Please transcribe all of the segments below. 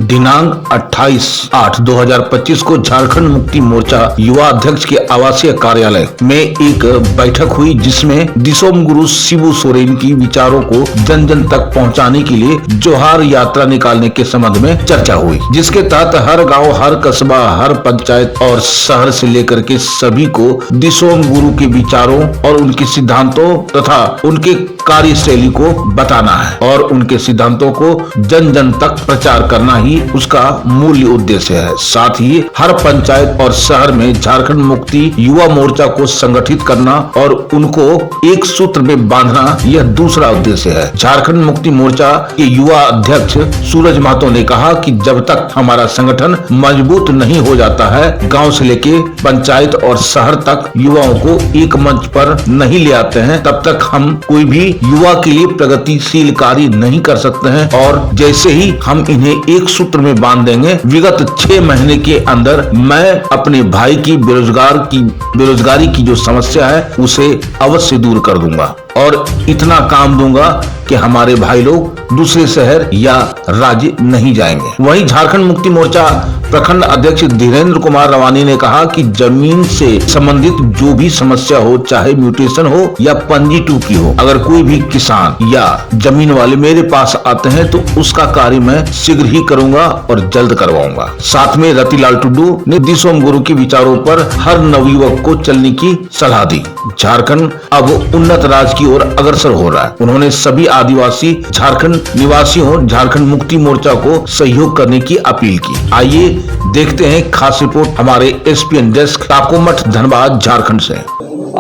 दिनांक 28/8/2025 को झारखंड मुक्ति मोर्चा युवा अध्यक्ष के आवासीय कार्यालय में एक बैठक हुई, जिसमें दिसोम गुरु शिबू सोरेन की विचारों को जन जन तक पहुंचाने के लिए जोहार यात्रा निकालने के संबंध में चर्चा हुई, जिसके तहत हर गांव, हर कस्बा, हर पंचायत और शहर से लेकर के सभी को दिसोम गुरु के विचारों और उनके सिद्धांतों तथा उनके कार्यशैली को बताना है और उनके सिद्धांतों को जन जन तक प्रचार करना ही उसका मूल्य उद्देश्य है। साथ ही हर पंचायत और शहर में झारखंड मुक्ति युवा मोर्चा को संगठित करना और उनको एक सूत्र में बांधना, यह दूसरा उद्देश्य है। झारखंड मुक्ति मोर्चा के युवा अध्यक्ष सूरज महतो ने कहा कि जब तक हमारा संगठन मजबूत नहीं हो जाता है, गांव से लेके पंचायत और शहर तक युवाओं को एक मंच पर नहीं ले आते हैं, तब तक हम कोई भी युवा के लिए प्रगतिशील कार्य नहीं कर सकते हैं। और जैसे ही हम इन्हें एक सूत्र में बांध देंगे, विगत 6 महीने के अंदर मैं अपने भाई की बेरोजगारी की जो समस्या है उसे अवश्य दूर कर दूंगा और इतना काम दूंगा कि हमारे भाई लोग दूसरे शहर या राज्य नहीं जाएंगे। वहीं झारखंड मुक्ति मोर्चा प्रखंड अध्यक्ष धीरेन्द्र कुमार रवानी ने कहा कि जमीन से संबंधित जो भी समस्या हो, चाहे म्यूटेशन हो या पंजी 2 की हो, अगर कोई भी किसान या जमीन वाले मेरे पास आते हैं तो उसका कार्य मैं शीघ्र ही करूंगा और जल्द करवाऊंगा। साथ में रतिलाल टुडू ने दिसोम गुरु के विचारों पर हर नवयुवक को चलने की सलाह दी। झारखंड अब उन्नत राज्य की ओर अग्रसर हो रहा है। उन्होंने सभी आदिवासी झारखंड निवासियों झारखंड मुक्ति मोर्चा को सहयोग करने की अपील की। आइए देखते हैं खास रिपोर्ट हमारे एसपीएन डेस्क टाकोमठ धनबाद झारखंड से।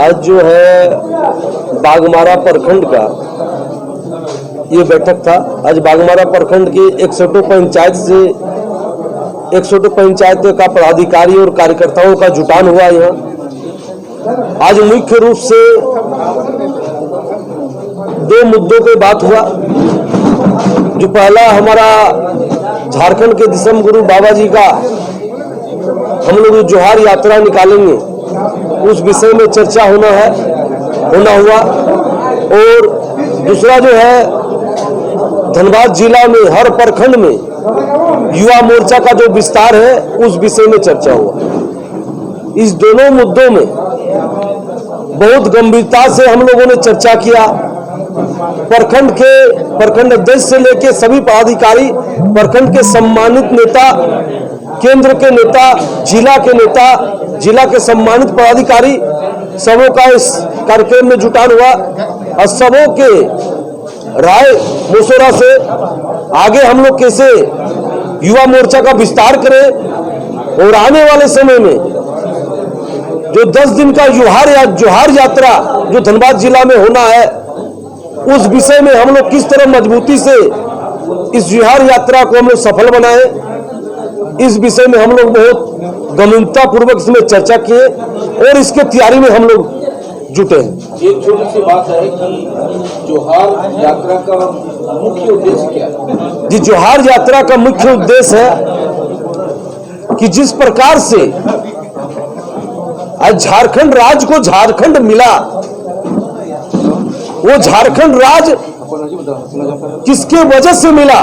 आज जो है बाघमारा प्रखंड का ये बैठक था। आज बाघमारा प्रखंड की 100 पंचायत का पदाधिकारी और कार्यकर्ताओं का जुटान हुआ यहाँ। आज मुख्य रूप से 2 मुद्दों पे बात हुआ। जो पहला हमारा झारखंड के दिसम गुरु बाबा जी का हम लोग जोहार यात्रा निकालेंगे, उस विषय में चर्चा होना हुआ। और दूसरा जो है धनबाद जिला में हर प्रखंड में युवा मोर्चा का जो विस्तार है उस विषय में चर्चा हुआ। इस दोनों मुद्दों में बहुत गंभीरता से हम लोगों ने चर्चा किया। प्रखंड अध्यक्ष से लेकर सभी पदाधिकारी, प्रखंड के सम्मानित नेता, केंद्र के नेता, जिला के नेता, जिला के सम्मानित पदाधिकारी, सबों का इस कार्यक्रम में जुटान हुआ और सबों के राय मशवरा से आगे हम लोग कैसे युवा मोर्चा का विस्तार करें और आने वाले समय में जो 10 दिन का जोहार यात्रा जो धनबाद जिला में होना है, उस विषय में हम लोग किस तरह मजबूती से इस जोहार यात्रा को हम लोग सफल बनाए, इस विषय में हम लोग बहुत गंभीरता पूर्वक इसमें चर्चा किए और इसके तैयारी में हम लोग जुटे हैं। एक छोटी सी बात है कि जोहार यात्रा का मुख्य उद्देश्य क्या है? जी, जोहार यात्रा का मुख्य उद्देश्य है कि जिस प्रकार से आज झारखंड राज्य को झारखंड मिला, वो झारखंड राज्य किसके वजह से मिला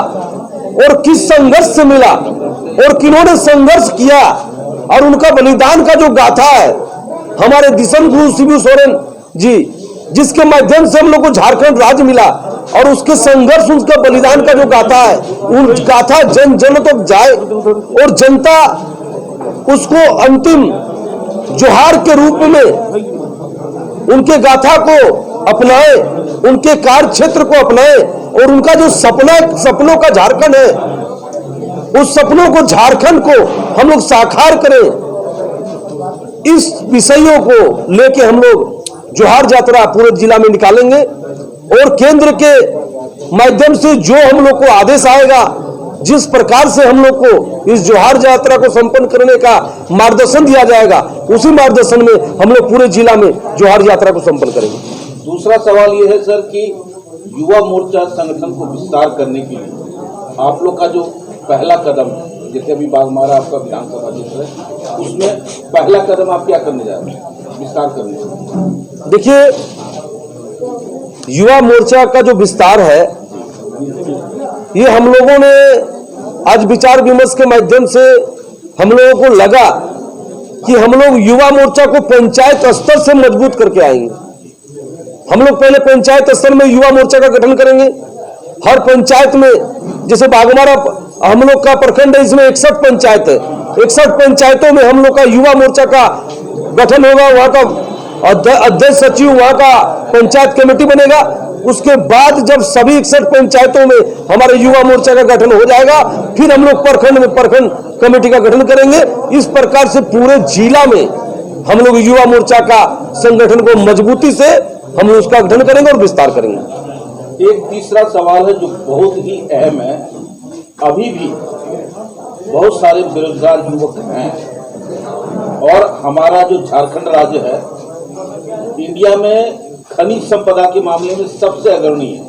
और किस संघर्ष से मिला और किन्होंने संघर्ष किया और उनका बलिदान का जो गाथा है हमारे दिसम गुरु शिबू सोरेन जी, जिसके माध्यम से हम लोग को झारखंड राज्य मिला और उसके संघर्ष, उसका बलिदान का जो गाथा है, उन गाथा जन जन तक जाए और जनता उसको अंतिम जोहार के रूप में उनके गाथा को अपनाए, उनके कार्य क्षेत्र को अपनाए और उनका जो सपनों का झारखंड है, उस सपनों को, झारखंड को हम लोग साकार करें। इस विषयों को लेके हम लोग जोहार यात्रा पूरे जिला में निकालेंगे और केंद्र के माध्यम से जो हम लोग को आदेश आएगा, जिस प्रकार से हम लोग को इस जोहार यात्रा को संपन्न करने का मार्गदर्शन दिया जाएगा, उसी मार्गदर्शन में हम लोग पूरे जिला में जोहार यात्रा को संपन्न करेंगे। दूसरा सवाल ये है सर कि युवा मोर्चा संगठन को विस्तार करने के लिए आप लोग का जो पहला कदम है, जैसे अभी बाघमारा आपका विधानसभा क्षेत्र है, उसमें पहला कदम आप क्या करने जा रहे हैं विस्तार करने के? देखिए, युवा मोर्चा का जो विस्तार है, ये हम लोगों ने आज विचार विमर्श के माध्यम से हम लोगों को लगा कि हम लोग युवा मोर्चा को पंचायत स्तर से मजबूत करके आएंगे। हम लोग पहले पंचायत स्तर में युवा मोर्चा का गठन करेंगे। हर पंचायत में, जैसे बागमारा हम लोग का प्रखंड है, इसमें 61 पंचायत है। 61 पंचायतों में हम लोग का युवा मोर्चा का गठन होगा। वहां का अध्यक्ष सचिव, वहां का पंचायत कमेटी बनेगा। उसके बाद जब सभी 61 पंचायतों में हमारे युवा मोर्चा का गठन हो जाएगा, फिर हम लोग प्रखंड में प्रखंड कमेटी का गठन करेंगे। इस प्रकार से पूरे जिला में हम लोग युवा मोर्चा का संगठन को मजबूती से हम लोग उसका गठन करेंगे और विस्तार करेंगे। एक तीसरा सवाल है जो बहुत ही अहम है। अभी भी बहुत सारे बेरोजगार युवक हैं और हमारा जो झारखंड राज्य है इंडिया में खनिज संपदा के मामले में सबसे अग्रणी है।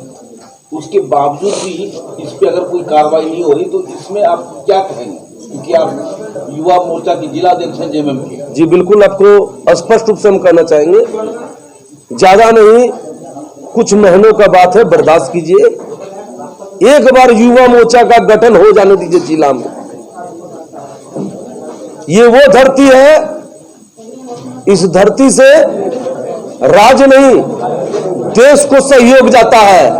उसके बावजूद भी इस पे अगर कोई कार्रवाई नहीं हो रही तो इसमें आप क्या कहेंगे, क्योंकि आप युवा मोर्चा की जिला अध्यक्ष हैं जेएमएम के? जी बिल्कुल, आपको स्पष्ट रूप से हम कहना चाहेंगे, ज्यादा नहीं, कुछ महीनों का बात है, बर्दाश्त कीजिए। एक बार युवा मोर्चा का गठन हो जाने दीजिए जिला में। ये वो धरती है, इस धरती से राज्य नहीं देश को सहयोग जाता है,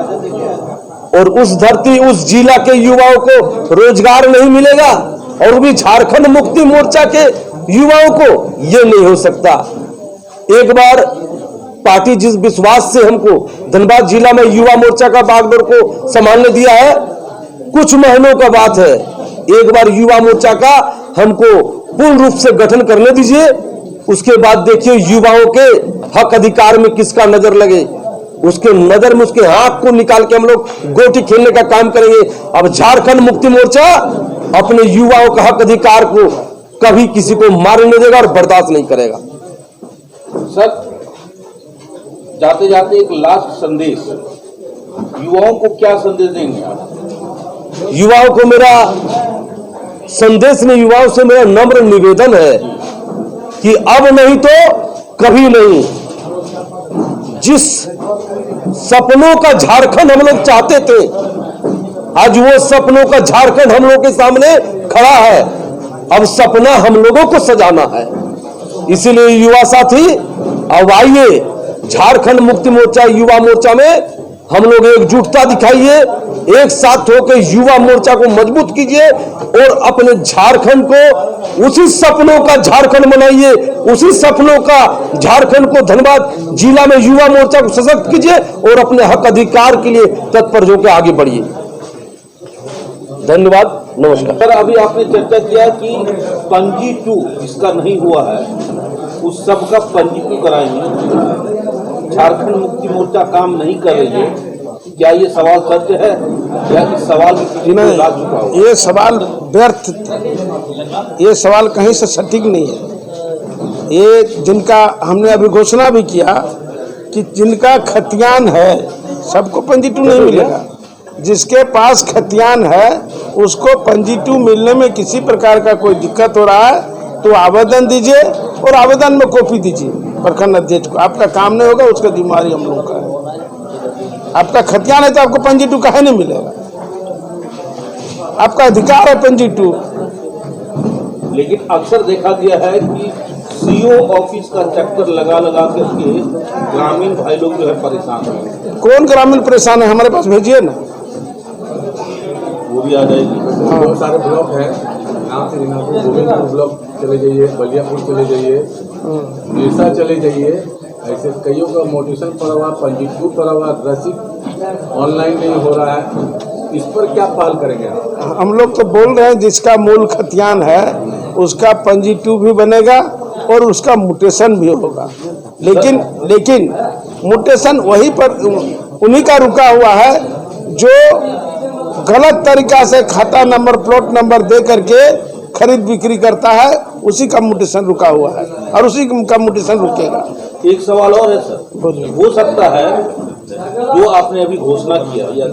और उस धरती, उस जिला के युवाओं को रोजगार नहीं मिलेगा, और वो भी झारखंड मुक्ति मोर्चा के युवाओं को ये नहीं हो सकता। एक बार पार्टी जिस विश्वास से हमको धनबाद जिला में युवा मोर्चा का बागडोर को संभालने दिया है, कुछ महीनों का बात है, एक बार युवा मोर्चा का हमको पूर्ण रूप से गठन करने दीजिए। उसके बाद देखिए युवाओं के हक अधिकार में किसका नजर लगे, उसके नजर में उसके हाथ को निकाल के हम लोग गोटी खेलने का काम करेंगे। अब झारखंड मुक्ति मोर्चा अपने युवाओं का हक अधिकार को कभी किसी को मारने नहीं देगा और बर्दाश्त नहीं करेगा। सर, जाते जाते एक लास्ट संदेश, युवाओं को क्या संदेश देंगे आप? युवाओं को मेरा संदेश में, युवाओं से मेरा नम्र निवेदन है कि अब नहीं तो कभी नहीं, जिस सपनों का झारखंड हम लोग चाहते थे, आज वो सपनों का झारखंड हम लोग के सामने खड़ा है। अब सपना हम लोगों को सजाना है। इसीलिए युवा साथी, अब आइए झारखंड मुक्ति मोर्चा युवा मोर्चा में हम लोग एकजुटता दिखाइए, एक साथ होकर युवा मोर्चा को मजबूत कीजिए और अपने झारखंड को उसी सपनों का झारखंड बनाइए, उसी सपनों का झारखंड को धनबाद जिला में युवा मोर्चा को सशक्त कीजिए और अपने हक अधिकार के लिए तत्पर होकर आगे बढ़िए। धन्यवाद, नमस्कार। सर, अभी आपने चर्चा किया कि पंजी 2 जिसका नहीं हुआ है उस सब का पंजीकरण कराएंगे। झारखंड मुक्ति मोर्चा काम नहीं कर रही है, क्या ये सवाल सत्य है या इस सवाल की नहीं? ये सवाल व्यर्थ, ये सवाल कहीं से सटीक नहीं है। ये जिनका हमने अभी घोषणा भी किया कि जिनका खतियान है सबको पंजी 2 नहीं मिलेगा। जिसके पास खतियान है उसको पंजी 2 मिलने में किसी प्रकार का कोई दिक्कत हो रहा है तो आवेदन दीजिए और आवेदन में कॉपी दीजिए प्रखंड अध्यक्ष को। आपका काम नहीं होगा, उसका जिम्मेवारी हम लोगों का है। आपका खतियान है तो आपको पंजी 2 काहे नहीं मिलेगा? आपका अधिकार है पंजी 2। लेकिन अक्सर देखा गया है कि सीओ ऑफिस का चक्कर लगा करके ग्रामीण भाई लोग जो है परेशान है। कौन ग्रामीण परेशान है? हमारे पास भेजिए ना, वो भी आ जाएगी। बहुत सारे ब्लॉक हैं, नाम से दिनापुर, गोविंदपुर ब्लॉक चले जाइए, बलियापुर चले जाइए, बिरसा चले जाइए, ऐसे कईयों का मोटिवेशन पड़ा हुआ, पंजी 2 पड़ा हुआ, रसीद ऑनलाइन नहीं हो रहा है। इस पर क्या पहल करेंगे आप? हम लोग तो बोल रहे हैं जिसका मूल खतियान है उसका पंजी 2 भी बनेगा और उसका म्यूटेशन भी होगा। लेकिन म्यूटेशन वहीं पर उन्हीं का रुका हुआ है जो गलत तरीका से खाता नंबर, प्लॉट नंबर दे करके खरीद बिक्री करता है, उसी का म्यूटेशन रुका हुआ है और उसी का म्यूटेशन रुकेगा। एक सवाल और है सर, हो सकता है जो आपने अभी घोषणा किया या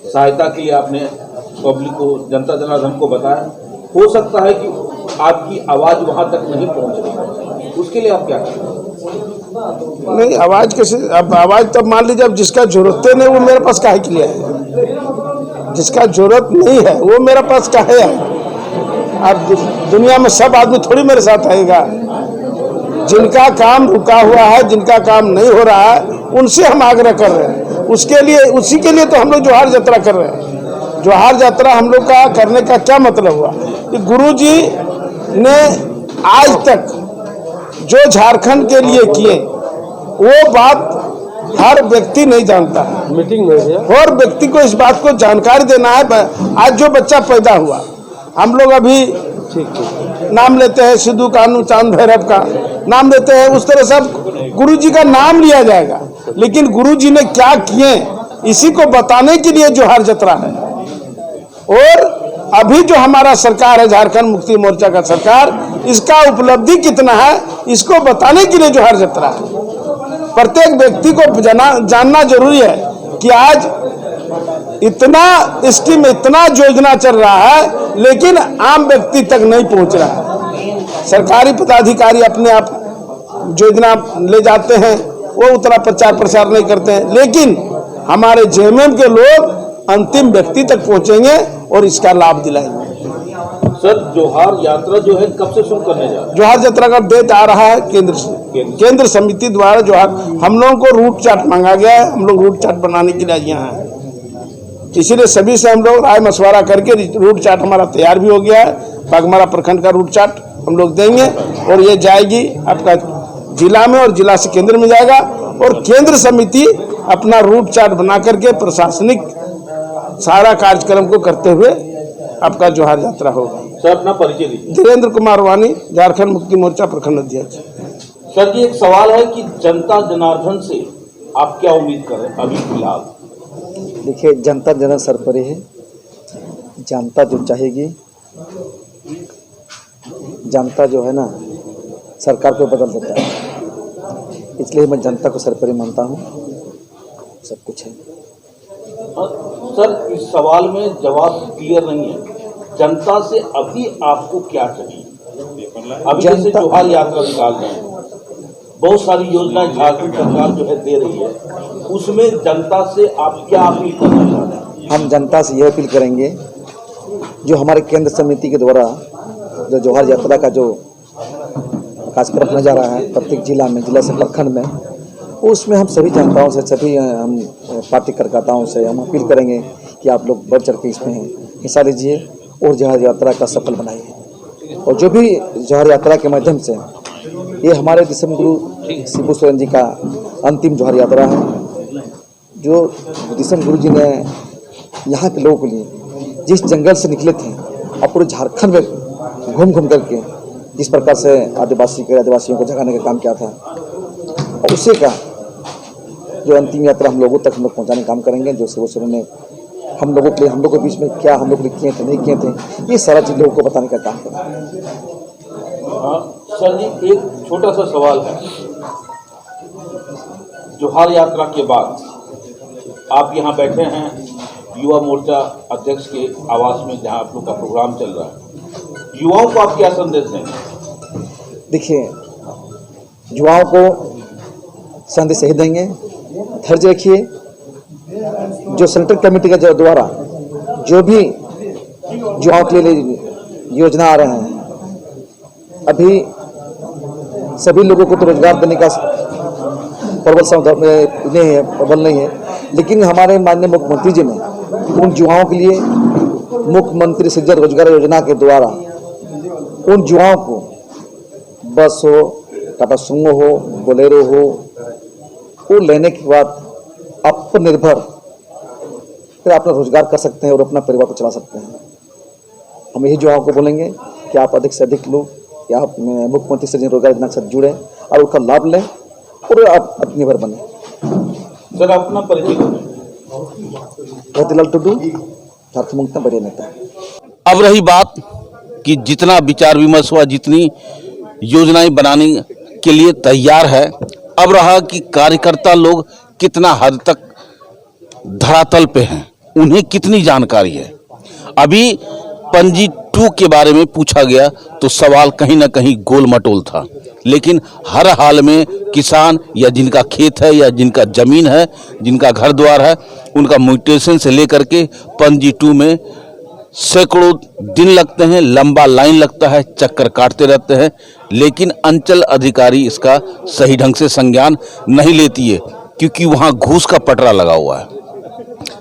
सहायता के लिए आपने पब्लिक को, जनता जनार्दन को बताया, हो सकता है कि आपकी आवाज वहां तक नहीं पहुंच रही, उसके लिए आप क्या करें? नहीं, आवाज कैसे? अब आवाज तब मान लीजिए अब जिसका जरूरत नहीं वो मेरे पास काहे के लिए आएगा? जिसका जरूरत नहीं है वो मेरे पास काहे है। अब दुनिया में सब आदमी थोड़ी मेरे साथ आएगा। जिनका काम रुका हुआ है, जिनका काम नहीं हो रहा है, उनसे हम आग्रह कर रहे हैं। उसके लिए, उसी के लिए तो हम लोग जोहार यात्रा कर रहे हैं। जोहार यात्रा हम लोग का करने का क्या मतलब हुआ कि गुरुजी ने आज तक जो झारखंड के लिए किए वो बात हर व्यक्ति नहीं जानता है। मीटिंग में हर व्यक्ति को इस बात को जानकारी देना है। आज जो बच्चा पैदा हुआ, हम लोग अभी नाम लेते हैं, सिद्धू कानू चांद भैरव का नाम लेते हैं, उस तरह सब गुरुजी का नाम लिया जाएगा। लेकिन गुरुजी ने क्या किए इसी को बताने के लिए जोहार यात्रा है। और अभी जो हमारा सरकार है, झारखंड मुक्ति मोर्चा का सरकार, इसका उपलब्धि कितना है इसको बताने के लिए जोहार यात्रा है। प्रत्येक व्यक्ति को जानना जरूरी है कि आज इतना स्कीम, इतना योजना चल रहा है, लेकिन आम व्यक्ति तक नहीं पहुंच रहा है। सरकारी पदाधिकारी अपने आप योजना ले जाते हैं, वो उतना प्रचार प्रसार नहीं करते हैं, लेकिन हमारे जेएमएम के लोग अंतिम व्यक्ति तक पहुंचेंगे और इसका लाभ दिलाएंगे। सर, जोहार यात्रा जो है कब से शुरू करने जा रहे हैं? जोहार यात्रा का डेट आ रहा है केंद्र से, केंद्र समिति द्वारा जोहार, हम लोगों को रूट चार्ट मांगा गया है। हम लोग रूट चार्ट बनाने के लिए यहाँ हैं, इसीलिए सभी से हम लोग राय मशवरा करके रूट चार्ट हमारा तैयार भी हो गया है। बागमारा प्रखंड का रूट चार्ट हम लोग देंगे और ये जाएगी आपका जिला में और जिला से केंद्र में जाएगा। और केंद्र समिति अपना रूट चार्ट बना करके प्रशासनिक सारा कार्यक्रम को करते हुए आपका जोहार यात्रा होगा। सर, अपना परिचय दीजिए। धीरेन्द्र कुमार वानी, झारखंड मुक्ति मोर्चा प्रखंड अध्यक्ष। सर जी, एक सवाल है कि जनता जनार्दन से आप क्या उम्मीद कर रहे हैं अभी फिलहाल? देखिए, जनता जनार्दन सरपरी है। जनता जो चाहेगी, जनता जो है ना सरकार को बदल देता है, इसलिए मैं जनता को सरपरी मानता हूँ। सब कुछ है। सर, इस सवाल में जवाब क्लियर नहीं है। जनता से अभी आपको क्या चाहिए? अभी जैसे जोहार यात्रा निकाल रहे हैं, बहुत सारी योजनाएं झारखंड सरकार जो है दे रही है, उसमें जनता से आप क्या अपील करना चाहते हैं? हम जनता से यह अपील करेंगे, जो हमारे केंद्र समिति के द्वारा जो जोहार यात्रा का जो कार्यक्रम होने जा रहा है प्रत्येक जिला में, जिला से प्रखंड में, उसमें हम सभी जनताओं से, सभी हम पार्टी कार्यकर्ताओं से हम अपील करेंगे कि आप लोग बढ़ चढ़ के इसमें हिस्सा लीजिए और जोहार यात्रा का सफल बनाइए। और जो भी जोहार यात्रा के माध्यम से, ये हमारे दिसम गुरु शिबू सोरेन जी का अंतिम जोहार यात्रा है, जो दिसम गुरु जी ने यहाँ के लोगों के लिए जिस जंगल से निकले थे और पूरे झारखंड में घूम घूम करके जिस प्रकार से आदिवासियों को जगाने का काम किया था, और उसी का जो अंतिम यात्रा हम लोगों तक हम लोग पहुँचाने का काम करेंगे। जो शिबू सोरेन ने हम लोगों के लिए, हम लोग के बीच में क्या हम लोग किए थे, नहीं किए थे, ये सारा चीज़ लोगों को बताने का काम करेंगे। सर जी, एक छोटा सा सवाल है। जोहार यात्रा के बाद आप यहाँ बैठे हैं युवा मोर्चा अध्यक्ष के आवास में, जहाँ आप लोग का प्रोग्राम चल रहा है। युवाओं को आप क्या संदेश देंगे? देखिए, युवाओं को संदेश यही देंगे, धैर्य रखिए। जो सेंट्रल कमेटी के द्वारा जो भी युवाओं के लिए योजना आ रहे हैं, अभी सभी लोगों को तो रोजगार देने का प्रबल नहीं है, लेकिन हमारे माननीय मुख्यमंत्री जी ने उन युवाओं के लिए मुख्यमंत्री सृजन रोजगार योजना के द्वारा उन युवाओं को बस हो, टाटा सुमो हो, बोलेरो हो, वो लेने के बाद आत्मनिर्भर फिर अपना रोजगार कर सकते हैं और अपना परिवार को चला सकते हैं। हम यही युवाओं को बोलेंगे कि आप अधिक से अधिक लोग या आप मुख्यमंत्री सृजन रोजगार योजना के साथ जुड़ें और उसका लाभ लें और आप आत्मनिर्भर बने। सर, अपना परिचय करें। मोतीलाल टुडू, झारखंड मुक्ति बड़े नेता। अब रही बात कि जितना विचार विमर्श हुआ, जितनी योजनाएं बनाने के लिए तैयार है, अब रहा कि कार्यकर्ता लोग कितना हद तक धरातल पे हैं, उन्हें कितनी जानकारी है। अभी पंजी 2 के बारे में पूछा गया तो सवाल कहीं ना कहीं गोल मटोल था, लेकिन हर हाल में किसान या जिनका खेत है या जिनका जमीन है, जिनका घर द्वार है, उनका म्यूटेशन से लेकर के पंजी 2 में सैकड़ों दिन लगते हैं, लंबा लाइन लगता है, चक्कर काटते रहते हैं, लेकिन अंचल अधिकारी इसका सही ढंग से संज्ञान नहीं लेती है क्योंकि वहां घूस का पटरा लगा हुआ है।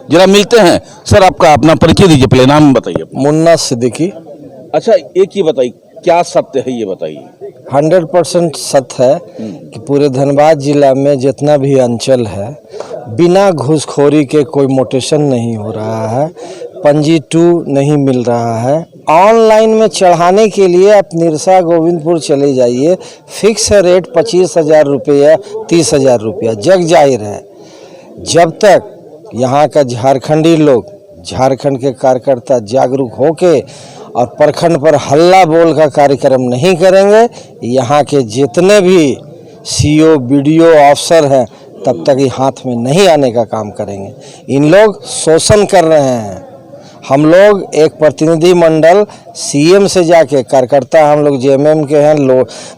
जरा मिलते हैं। सर, आपका अपना परिचय दीजिए, पहले नाम बताइए। मुन्ना सिद्दीकी। अच्छा, एक ही बताइए, क्या सत्य है ये बताइए। 100% सत्य है कि पूरे धनबाद जिला में जितना भी अंचल है बिना घूसखोरी के कोई मोटेशन नहीं हो रहा है, पंजी 2 नहीं मिल रहा है। ऑनलाइन में चढ़ाने के लिए आप निरसा गोविंदपुर चले जाइए, फिक्स रेट 25,000 रुपया 30,000 रुपया जग जाहिर है। जब तक यहाँ का झारखंडी लोग, झारखंड के कार्यकर्ता जागरूक होके और प्रखंड पर हल्ला बोल का कार्यक्रम नहीं करेंगे, यहाँ के जितने भी सीओ बीडीओ अफसर हैं तब तक ये हाथ में नहीं आने का काम करेंगे। इन लोग शोषण कर रहे हैं। हम लोग एक प्रतिनिधि मंडल सीएम से जाके, कार्यकर्ता हम लोग जेएमएम के हैं,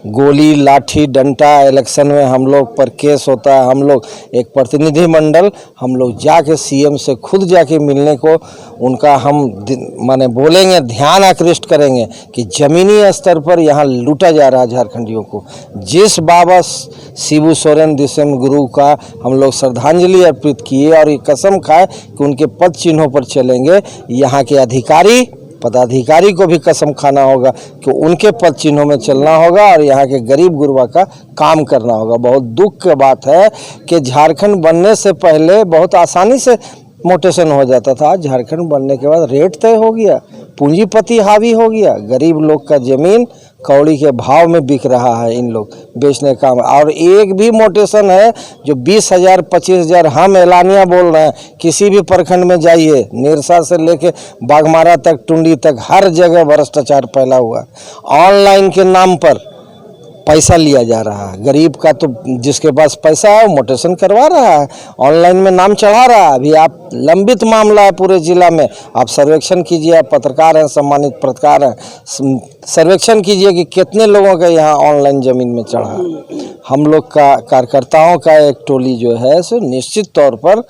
गोली लाठी डंडा इलेक्शन में हम लोग पर केस होता है, हम लोग एक प्रतिनिधि मंडल हम लोग जाके सीएम से खुद जाके मिलने को उनका हम माने बोलेंगे, ध्यान आकृष्ट करेंगे कि ज़मीनी स्तर पर यहाँ लूटा जा रहा है झारखंडियों को। जिस बाबा शिबू सोरेन दिसम गुरु का हम लोग श्रद्धांजलि अर्पित किए और ये कसम खाए कि उनके पद चिन्हों पर चलेंगे, यहाँ के अधिकारी पदाधिकारी को भी कसम खाना होगा कि उनके पद चिन्हों में चलना होगा और यहाँ के गरीब गुरबा का काम करना होगा। बहुत दुख की बात है कि झारखंड बनने से पहले बहुत आसानी से मोटेशन हो जाता था, झारखंड बनने के बाद रेट तय हो गया, पूंजीपति हावी हो गया, गरीब लोग का जमीन कौड़ी के भाव में बिक रहा है इन लोग बेचने का। और एक भी मोटेशन है जो 20,000 25,000 हम एलानिया बोल रहे हैं, किसी भी प्रखंड में जाइए, निरसा से लेके बागमारा तक, टुंडी तक, हर जगह भ्रष्टाचार फैला हुआ है। ऑनलाइन के नाम पर पैसा लिया जा रहा है, गरीब का तो जिसके पास पैसा है वो मोटेशन करवा रहा है, ऑनलाइन में नाम चढ़ा रहा है। अभी आप लंबित मामला है पूरे जिला में, आप सर्वेक्षण कीजिए, आप पत्रकार हैं, सम्मानित पत्रकार हैं, सर्वेक्षण कीजिए कि कितने लोगों का यहाँ ऑनलाइन ज़मीन में चढ़ा। हम लोग का कार्यकर्ताओं का एक टोली जो है सो निश्चित तौर पर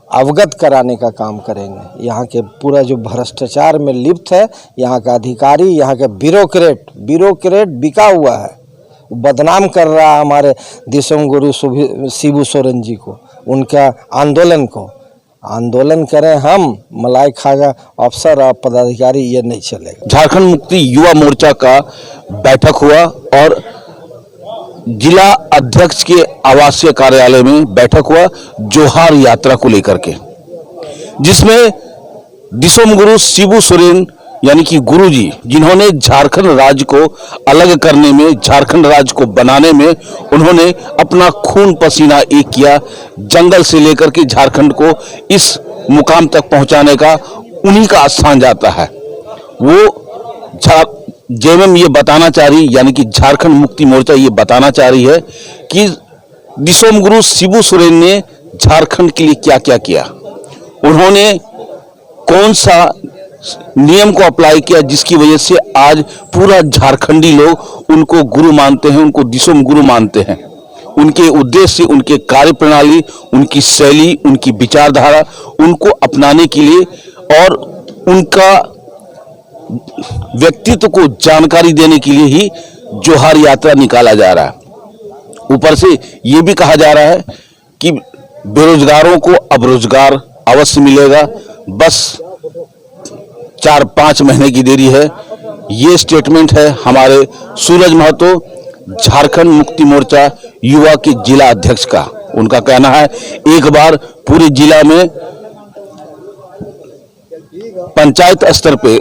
अवगत कराने का काम करेंगे। यहाँ के पूरा जो भ्रष्टाचार में लिप्त है, यहाँ का अधिकारी, यहाँ के ब्यूरोक्रेट बिका हुआ है, बदनाम कर रहा है हमारे दिसम गुरु शिबू सोरेन जी को, उनका आंदोलन को। आंदोलन करें हम, मलाई खागा अफसर और पदाधिकारी, ये नहीं चलेगा। झारखंड मुक्ति युवा मोर्चा का बैठक हुआ और जिला अध्यक्ष के आवासीय कार्यालय में बैठक हुआ जोहार यात्रा को लेकर के, जिसमें दिसोम गुरु शिबू सोरेन यानी कि गुरुजी, जिन्होंने झारखंड राज्य को अलग करने में, झारखंड राज्य को बनाने में उन्होंने अपना खून पसीना एक किया, जंगल से लेकर के झारखंड को इस मुकाम तक पहुंचाने का उन्हीं का स्थान जाता है। वो जेएमएम ये बताना चाह रही, यानी कि झारखंड मुक्ति मोर्चा ये बताना चाह रही है कि दिसोम गुरु शिबू सोरेन ने झारखंड के लिए क्या क्या किया, उन्होंने कौन सा नियम को अप्लाई किया जिसकी वजह से आज पूरा झारखंडी लोग उनको गुरु मानते हैं, उनको दिसोम गुरु मानते हैं। उनके उद्देश्य, उनके कार्य प्रणाली, उनकी शैली, उनकी विचारधारा, उनको अपनाने के लिए और उनका व्यक्तित्व को जानकारी देने के लिए ही जोहार यात्रा निकाला जा रहा है। ऊपर से ये भी कहा जा रहा है कि बेरोजगारों को अब रोजगार अवश्य मिलेगा, बस 4-5 महीने की देरी है। ये स्टेटमेंट है हमारे सूरज महतो, झारखंड मुक्ति मोर्चा युवा के जिला अध्यक्ष का। उनका कहना है एक बार पूरे जिला में पंचायत स्तर पे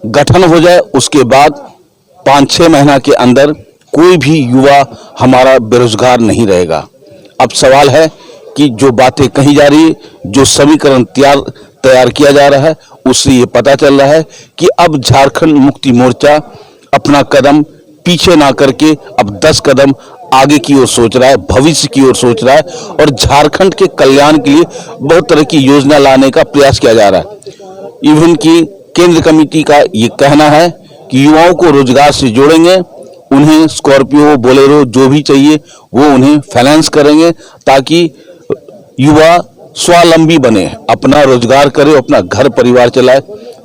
गठन हो जाए, उसके बाद 5-6 महीना के अंदर कोई भी युवा हमारा बेरोजगार नहीं रहेगा। अब सवाल है कि जो बातें कही जा रही है, जो समीकरण तैयार किया जा रहा है, उससे ये पता चल रहा है कि अब झारखंड मुक्ति मोर्चा अपना कदम पीछे ना करके अब 10 कदम आगे की ओर सोच रहा है, भविष्य की ओर सोच रहा है और झारखंड के कल्याण के लिए बहुत तरह की योजना लाने का प्रयास किया जा रहा है। इवन की केंद्र कमेटी का ये कहना है कि युवाओं को रोजगार से जोड़ेंगे, उन्हें स्कॉर्पियो, बोलेरो जो भी चाहिए वो उन्हें फाइनेंस करेंगे, ताकि युवा स्वावलंबी बने, अपना रोजगार करे, अपना घर परिवार चलाए।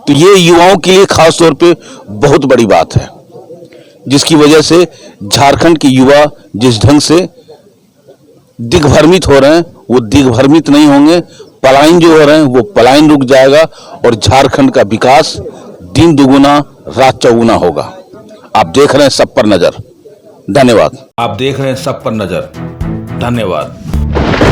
तो ये युवाओं के लिए खास तौर पे बहुत बड़ी बात है, जिसकी वजह से झारखंड के युवा जिस ढंग से दिग्भ्रमित हो रहे हैं वो दिग्भ्रमित नहीं होंगे। पलायन जो हो रहे हैं वो पलायन रुक जाएगा और झारखंड का विकास दिन दुगुना रात चौगुना होगा। आप देख रहे हैं सब पर नजर। धन्यवाद। आप देख रहे हैं सब पर नजर। धन्यवाद।